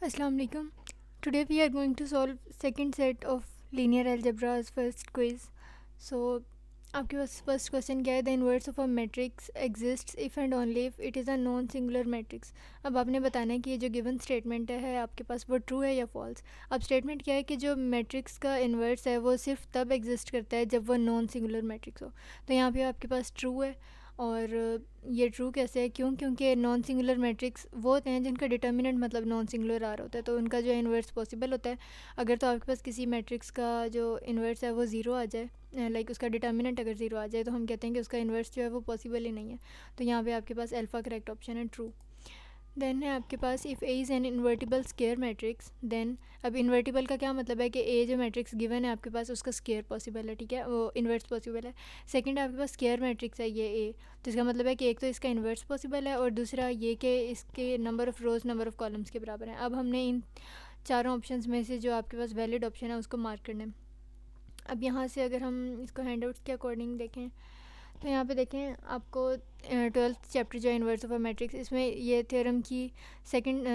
Assalamu alaikum. Today we are going to solve second set of linear algebra's first quiz. So आपके पास first question क्या है? The inverse of a matrix exists if and only if it is a non singular matrix. अब आपने बताना है कि ये जो गिवन स्टेटमेंट है आपके पास वो ट्रू है या फॉल्स. अब स्टेटमेंट क्या है कि जो मैट्रिक्स का इन्वर्स है वो सिर्फ तब एग्जिस्ट करता है जब वो नॉन सिंगुलर मैट्रिक्स हो. तो यहाँ पे आपके पास ट्रू है. और ये ट्रू कैसे है? क्योंकि नॉन सिंगुलर मैट्रिक्स वो होते हैं जिनका डिटर्मिनेंट मतलब नॉन सिंगुलर आ रहा होता है, तो उनका जो इन्वर्स पॉसिबल होता है. अगर तो आपके पास किसी मैट्रिक्स का जो इन्वर्स है वो ज़ीरो आ जाए, लाइक उसका डिटर्मिनेंट अगर ज़ीरो आ जाए, तो हम कहते हैं कि उसका इन्वर्स जो है वो पॉसिबल ही नहीं है. तो यहाँ पे आपके पास अल्फ़ा करेक्ट ऑप्शन है, ट्रू. देन है आपके पास if A is an invertible square matrix then. अब इन्वर्टिबल का क्या मतलब है कि ए जो मैट्रिक्स गिवन है आपके पास उसका स्केयर पॉसिबल है, ठीक है, वो इन्वर्स पॉसिबल है. सेकंड आपके पास स्केयर मैट्रिक्स है ये ए, तो इसका मतलब है कि एक तो इसका इन्वर्स पॉसिबल है और दूसरा ये कि इसके number of rows number of columns के बराबर है. अब हमने इन चारों ऑप्शंस में से जो आपके पास वैलिड ऑप्शन है उसको मार्क करना है. अब यहाँ से अगर हम इसको हैंडआउट्स के अकॉर्डिंग देखें तो यहाँ पे देखें आपको 12th चैप्टर जो है इन्वर्स ऑफ अ मैट्रिक्स, इसमें ये थ्योरम की सेकंड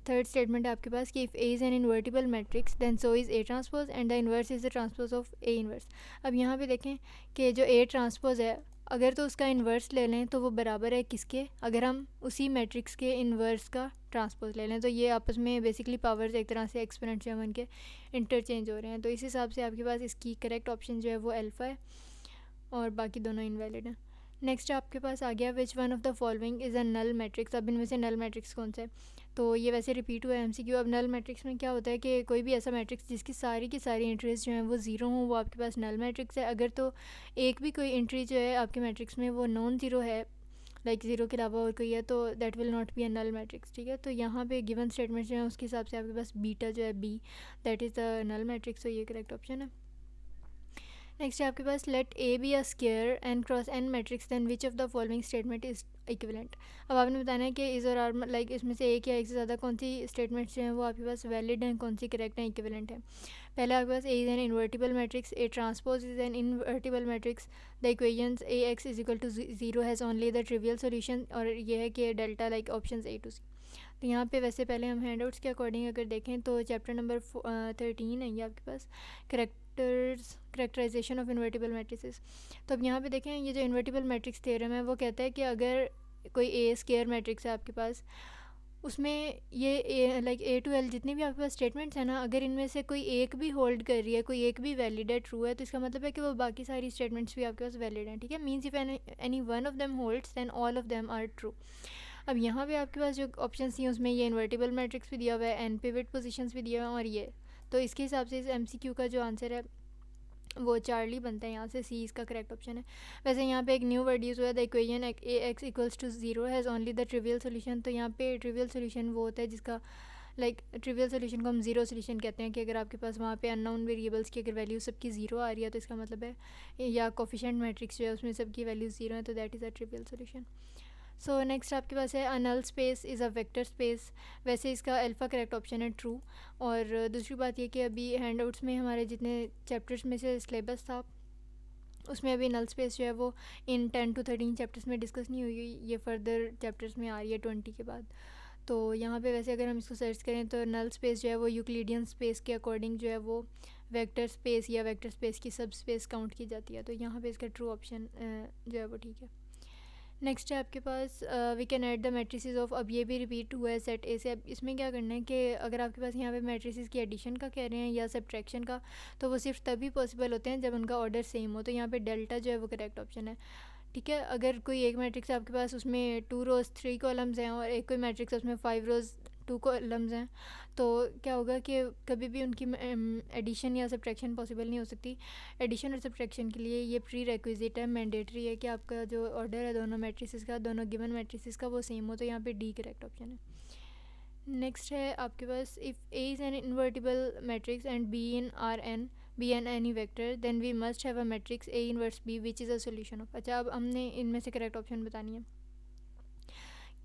थर्ड स्टेटमेंट है आपके पास कि if A is an invertible matrix then so is A transpose and the inverse is the transpose of A inverse. अब यहाँ पे देखें कि जो ए ट्रांसपोज है अगर तो उसका इन्वर्स ले लें तो वो बराबर है किसके? अगर हम उसी मैट्रिक्स के इन्वर्स का ट्रांसपोज ले लें, तो ये आपस में बेसिकली पावर्स एक तरह से एक्सपोनेंट जो है उनके इंटरचेंज हो रहे हैं. तो इस हिसाब से आपके पास इसकी करेक्ट ऑप्शन जो है वो अल्फ़ा है और बाकी दोनों इनवैलिड हैं. नेक्स्ट आपके पास आ गया which one of the following is a null matrix. अब इनमें से नल मैट्रिक्स कौन सा है? तो ये वैसे रिपीट हुआ है एमसीक्यू. अब नल मैट्रिक्स में क्या होता है कि कोई भी ऐसा मैट्रिक्स जिसकी सारी की सारी एंट्रीज जो हैं वो ज़ीरो हों वो आपके पास नल मैट्रिक्स है. अगर तो एक भी कोई एंट्री जो है आपके मैट्रिक्स में वो नॉन ज़ीरो है, लाइक ज़ीरो के अलावा और कोई है, तो that will not be a null matrix, ठीक है. तो यहाँ पे गिवन स्टेटमेंट जो है उसके हिसाब से आपके पास बीटा जो है B that is the null matrix, तो ये करेक्ट ऑप्शन है. नेक्स्ट है आपके पास let A B a square n cross n matrix then which of the following statement is equivalent. अब आपने बताना है कि इज़ और आर लाइक इसमें से एक या एक से ज़्यादा कौन सी स्टेटमेंट्स जो हैं वो आपके पास वैलिड हैं, कौन सी करेक्ट हैं, इक्विवेलेंट है. पहले आपके पास A is an invertible matrix, A transpose is an invertible matrix, the equations A x is equal to zero has only the trivial solution, और ये है कि delta like option A to C. तो यहाँ पे वैसे पहले हम हैंडआउट्स के अकॉर्डिंग अगर देखें तो चैप्टर नंबर 13 है ये आपके पास, करेक्टराइजेशन ऑफ इन्वर्टिबल मैट्रिसेस. तो अब यहाँ पे देखें ये जो इन्वर्टिबल मैट्रिक्स थ्योरम है वो कहता है कि अगर कोई ए स्केयर मैट्रिक्स है आपके पास, उसमें ये ए लाइक ए टू एल जितने भी आपके पास स्टेटमेंट्स हैं ना, अगर इनमें से कोई एक भी होल्ड कर रही है, कोई एक भी वैलिड है, ट्रू है, तो इसका मतलब है कि वो बाकी सारी स्टेटमेंट्स भी आपके पास वैलिड हैं, ठीक है. Means if any one of them holds then all of them are true. अब यहाँ पे आपके पास जो ऑप्शन थी उसमें ये इन्वर्टिबल मैट्रिक्स भी दिया हुआ है, एन पिवट पोजीशंस भी दिया हुआ है, और ये तो इसके हिसाब से इस एमसीक्यू का जो आंसर है वो चार्ली बनता है. यहाँ से सी इसका करेक्ट ऑप्शन है. वैसे यहाँ पे एक न्यू वर्ड यूज़ हुआ है, the equation A x equals to zero has only the trivial solution. तो यहाँ पे ट्रिवियल सोल्यूशन वो होता है जिसका लाइक ट्रिवियल सोल्यूशन को हम ज़ीरो सोल्यूशन कहते हैं कि अगर आपके पास वहाँ पे अननोन वेरिएबल्स की अगर वैल्यू सबकी ज़ीरो आ रही है तो इसका मतलब है, या कोफिशिएंट मैट्रिक्स जो है उसमें सबकी वैल्यू ज़ीरो है, तो that is a trivial solution. So next आपके पास है null space is a vector space. वैसे इसका अल्फ़ा करेक्ट ऑप्शन है, ट्रू. और दूसरी बात ये कि अभी हैंडआउट्स में हमारे जितने चैप्टर्स में से सिलेबस था उसमें अभी नल स्पेस जो है वो इन 10 to 13 चैप्टर्स में डिस्कस नहीं हुई, ये फर्दर चैप्टर्स में आ रही है 20 के बाद. तो यहाँ पे वैसे अगर हम इसको सर्च करें तो नल स्पेस जो है वो यूक्लिडियन स्पेस के अकॉर्डिंग जो है वो वेक्टर स्पेस या वेक्टर स्पेस की सब स्पेस काउंट की जाती है. तो यहाँ पे इसका ट्रू ऑप्शन जो है वो ठीक है. नेक्स्ट है आपके पास we can add the matrices of. अब ये भी रिपीट हुआ है सेट ए से. अब इसमें क्या करना है कि अगर आपके पास यहाँ पे मैट्रिसेस की एडिशन का कह रहे हैं या सब्ट्रैक्शन का, तो वो सिर्फ तभी पॉसिबल होते हैं जब उनका ऑर्डर सेम हो. तो यहाँ पे डेल्टा जो है वो करेक्ट ऑप्शन है, ठीक है. अगर कोई एक मैट्रिक्स आपके पास उसमें 2 रोज़ 3 कॉलम्स हैं और एक कोई मैट्रिक्स उसमें 5 रोज़ 2 कॉलम्स हैं, तो क्या होगा कि कभी भी उनकी एडिशन या सब्ट्रैक्शन पॉसिबल नहीं हो सकती. एडिशन और सब्ट्रैक्शन के लिए ये प्री रिक्विजिट है, मैंडेटरी है कि आपका जो ऑर्डर है दोनों मैट्रिसेस का, दोनों गिवन मैट्रिसेस का वो सेम हो. तो यहाँ पे डी करेक्ट ऑप्शन है. नेक्स्ट है आपके पास if A is an invertible matrix and B in R N B n any vector then we must have a matrix A inverse B which is a solution of. अच्छा, अब हमने इनमें से correct option बतानी है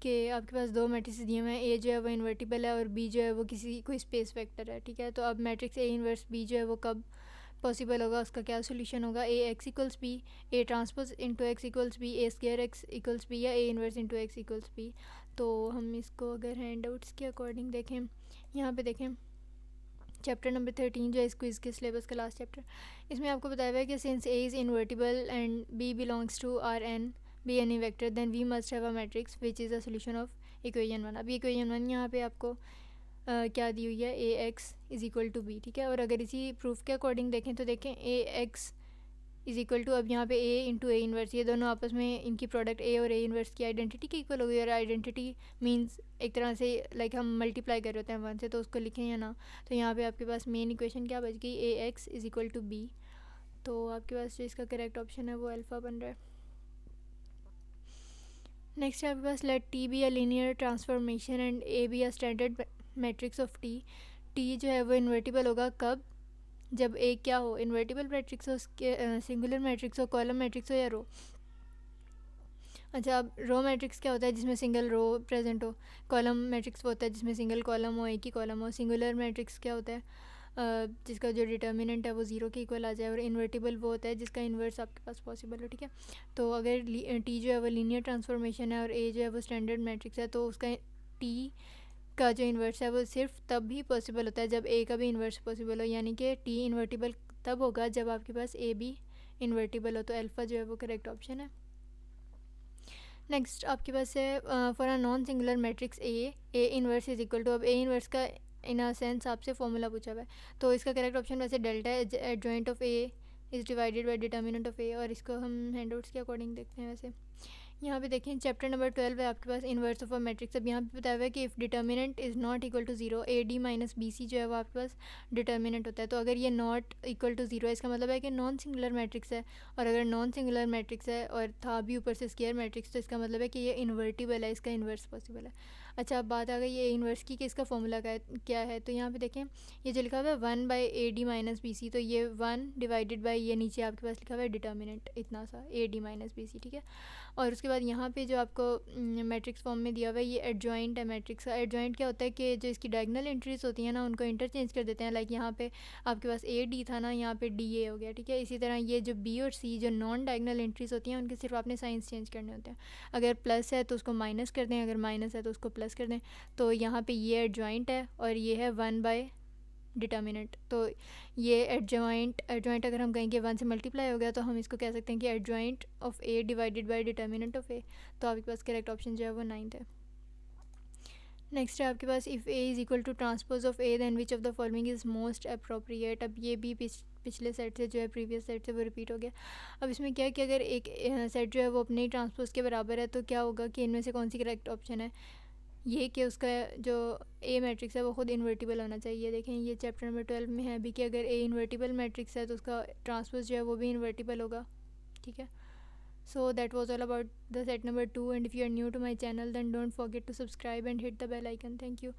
कि आपके पास दो मैट्रिक्स दिए हुए हैं, ए जो है वो इन्वर्टिबल है और बी जो है वो किसी कोई स्पेस वेक्टर है, ठीक है. तो अब मैट्रिक्स ए इनवर्स बी जो है वो कब पॉसिबल होगा, उसका क्या सोल्यूशन होगा? A x equals B, A transpose into x equals B, A square x equals B, या A inverse into x equals B. तो हम इसको अगर हैंड आउट्स के अकॉर्डिंग देखें, यहाँ पे देखें चैप्टर नंबर 13 जो है इस क्विज़ के सिलेबस का लास्ट चैप्टर, इसमें आपको बताया हुआ है कि since A is invertible and B belongs to R N be any vector then we must have a matrix which is a solution of equation 1। अब इक्वेशन 1 यहाँ पे आपको क्या दी हुई है, A x is equal to B, ठीक है। और अगर इसी प्रूफ के अकॉर्डिंग देखें तो देखें ए एक्स इज़ इक्वल टू, अब यहाँ पे ए इंटू ए इन्वर्स, ये दोनों आपस में इनकी प्रोडक्ट ए और ए इन्वर्स की आइडेंटिटी के इक्वल हो गई। और आइडेंटिटी मींस एक तरह से लाइक हम मल्टीप्लाई कर रहे होते हैं वन से, तो उसको लिखें या ना, तो यहाँ पे आपके पास मेन इक्वेशन क्या बच गई, A x is equal to B. तो आपके पास जो इसका करेक्ट ऑप्शन है वो अल्फ़ा बन रहा है। नेक्स्ट है आपके पास let T B a linear transformation and A B a standard matrix of T. T जो है वो इन्वर्टिबल होगा कब, जब एक क्या हो, इन्वर्टिबल मैट्रिक्स हो, सिंगुलर मैट्रिक्स हो, कॉलम मैट्रिक्स हो या रो। अच्छा, अब रो मैट्रिक्स क्या होता है, जिसमें सिंगल रो प्रेजेंट हो। कॉलम मैट्रिक्स वो होता है जिसमें सिंगल कॉलम हो, एक ही कॉलम हो। सिंगुलर मैट्रिक्स क्या होता है, जिसका जो डिटर्मिनेंट है वो ज़ीरो के इक्वल आ जाए। और इन्वर्टिबल वो होता है जिसका इन्वर्स आपके पास पॉसिबल हो, ठीक है। तो अगर टी जो है वो लीनियर ट्रांसफॉर्मेशन है और ए जो है वो स्टैंडर्ड मैट्रिक्स है, तो उसका टी का जो इन्वर्स है वो सिर्फ तब ही पॉसिबल होता है जब ए का भी इन्वर्स पॉसिबल हो, यानी कि टी इन्वर्टिबल तब होगा जब आपके पास ए भी इन्वर्टिबल हो। तो अल्फ़ा जो है वो करेक्ट ऑप्शन है। नेक्स्ट आपके पास है for a non singular matrix A inverse is equal to, अब ए इन्वर्स का इन अ सेंस आपसे फॉर्मूला पूछा हुआ है, तो इसका करेक्ट ऑप्शन वैसे delta adjoint of A is divided by determinant of A. और इसको हम हैंडआउट्स के अकॉर्डिंग देखते हैं। वैसे यहाँ पे देखें चैप्टर नंबर 12 है आपके पास इन्वर्स ऑफ अ मैट्रिक्स। अब यहाँ पे बताया हुआ है कि if determinant is not equal to zero A D minus B C जो है वो आपके पास डिटर्मिनेंट होता है। तो अगर ये नॉट इक्वल टू ज़ीरो है, इसका मतलब है कि नॉन सिंगुलर मैट्रिक्स है। और अगर नॉन सिंगुलर मैट्रिक्स है और था भी ऊपर से स्क्वायर मैट्रिक्स, तो इसका मतलब है कि ये इन्वर्टिबल है, इसका इन्वर्स पॉसिबल है। अच्छा, अब बात आ गई ये इन्वर्स की कि इसका फॉर्मूला क्या है। तो यहाँ पे देखें ये जो लिखा हुआ है 1 by A D minus B C, तो ये 1 डिवाइडेड बाई ये नीचे आपके पास लिखा हुआ है डिटर्मिनेंट इतना सा A D minus B C, ठीक है। और उसके बाद यहाँ पे जो आपको मैट्रिक्स फॉर्म में दिया हुआ है ये एडजॉइंट है मैट्रिक्स का। एडजॉइंट क्या होता है कि जो इसकी डायगोनल एंट्रीज होती हैं ना उनको इंटरचेंज कर देते हैं। लाइक यहाँ पे आपके पास ए डी था ना, यहाँ पे डी ए हो गया, ठीक है। इसी तरह ये जो बी और सी जो नॉन डायगोनल एंट्रीज होती हैं उनके सिर्फ आपने साइंस चेंज करने होते हैं। अगर प्लस है तो उसको माइनस कर दें, अगर माइनस है तो उसको प्लस कर दें। तो यहाँ पे ये एडजॉइंट है और ये है 1 बाय डिटर्मिनेंट। तो ये एडजॉइंट अगर हम कहेंगे 1 से मल्टीप्लाई हो गया तो हम इसको कह सकते हैं कि adjoint of A divided by determinant of A. तो आपके पास करेक्ट ऑप्शन जो है वो 9th है। नेक्स्ट है आपके पास if A is equal to transpose of A then which of the following is most appropriate. अब ये भी पिछले सेट से जो है प्रीवियस सेट से वो रिपीट हो गया। अब इसमें क्या है कि अगर एक सेट जो है वो अपने ही ट्रांसपोज के बराबर है तो क्या होगा कि इनमें से कौन सी करेक्ट ऑप्शन है, ये कि उसका जो ए मैट्रिक्स है वो खुद इन्वर्टिबल होना चाहिए। देखें ये चैप्टर नंबर 12 में है भी कि अगर ए इन्वर्टिबल मैट्रिक्स है तो उसका ट्रांसपोज जो है वो भी इन्वर्टिबल होगा, ठीक है। So that was all about the set number 2, and if you are new to my channel then don't forget to subscribe and hit the bell icon. Thank you.